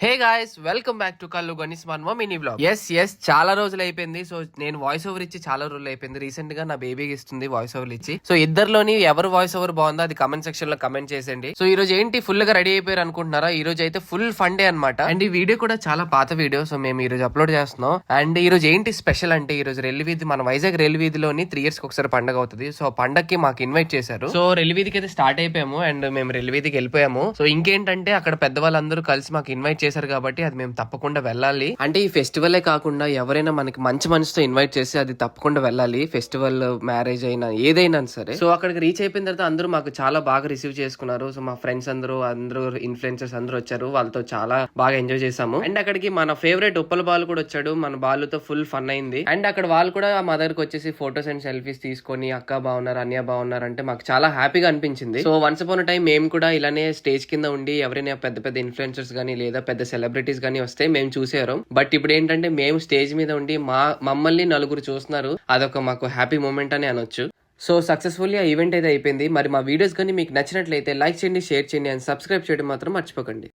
Hey guys, welcome back to కల్లు Ganesh మన్మ mini blog. Yes చాలా రోజులు అయిపోయింది. సో నేను వాయిస్ ఓవర్ ఇచ్చి చాలా రోజులు అయిపోయింది. రీసెంట్ గా నా బేబీకి ఇస్తుంది వాయిస్ ఓవర్ ఇచ్చి. సో ఇద్దరులోని ఎవరు వాయిస్ ఓవర్ బాగుందో అది కమెంట్ సెక్షన్ లో కమెంట్ చేసేయండి. సో ఈ రోజు ఏంటి ఫుల్ గా రెడీ అయిపోయారు అనుకుంటున్నారా? ఈ రోజు అయితే ఫుల్ ఫన్ డే అనమాట. అండ్ ఈ వీడియో కూడా చాలా పాత వీడియో. సో మేము ఈ రోజు అప్లోడ్ చేస్తున్నాం. అండ్ ఈ రోజు ఏంటి స్పెషల్ అంటే, ఈ రోజు రెల్లి వీధి, మన వైజాగ్ రెల్లి వీధిలోని 3 years కి ఒకసారి పండుగ అవుతుంది. సో పండగకి మాకు ఇన్వైట్ చేశారు. సో రెల్లి వీధికి అయితే స్టార్ట్ అయిపోయాము అండ్ మేము రెల్లి వీధికి వెళ్ళిపోయాము. సో ఇంకేంటంటే అక్కడ పెద్దవాళ్ళందరూ కలిసి మాకు ఇన్వైట్ చేశారు కాబట్టి అది మేము తప్పకుండా వెళ్ళాలి. అంటే ఈ ఫెస్టివలే కాకుండా ఎవరైనా మనకి మంచి మనసుతో ఇన్వైట్ చేసి అది తప్పకుండా వెళ్ళాలి. ఫెస్టివల్, మ్యారేజ్ అయినా ఏదైనా సరే. సో అక్కడికి రీచ్ అయిపోయిన తర్వాత అందరూ మాకు చాలా బాగా రిసీవ్ చేసుకున్నారు. సో మా ఫ్రెండ్స్ అందరూ ఇన్ఫ్లుయెన్సర్స్ అందరూ వచ్చారు. వాళ్ళతో చాలా బాగా ఎంజాయ్ చేసాము. అండ్ అక్కడికి మన ఫేవరెట్ ఉప్పల బాలు కూడా వచ్చాడు. మన బాలుతో ఫుల్ ఫన్ అయింది. అండ్ అక్కడ వాళ్ళు కూడా మా దగ్గరకు వచ్చేసి ఫొటోస్ అండ్ సెల్ఫీస్ తీసుకొని అక్క బాగున్నారు, అన్నయ్య బాగున్నారు అంటే మాకు చాలా హ్యాపీగా అనిపించింది. సో వన్స్ అపాన్ టైం మేము కూడా ఇలానే స్టేజ్ కింద ఉండి ఎవరైనా పెద్ద పెద్ద ఇన్ఫ్లుయెన్సర్స్ గానీ లేదా పెద్ద సెలబ్రిటీస్ గానీ వస్తే మేము చూసారు. బట్ ఇప్పుడు ఏంటంటే మేము స్టేజ్ మీద ఉండి మమ్మల్ని నలుగురు చూస్తున్నారు. అదొక మాకు హ్యాపీ మూమెంట్ అని అనొచ్చు. సో సక్సెస్ఫుల్లీ ఆ ఈవెంట్ అయితే అయిపోయింది. మరి మా వీడియోస్ కానీ మీకు నచ్చినట్లయితే లైక్ చేయండి, షేర్ చేయండి అండ్ సబ్స్క్రైబ్ చేయడం మాత్రం మర్చిపోకండి.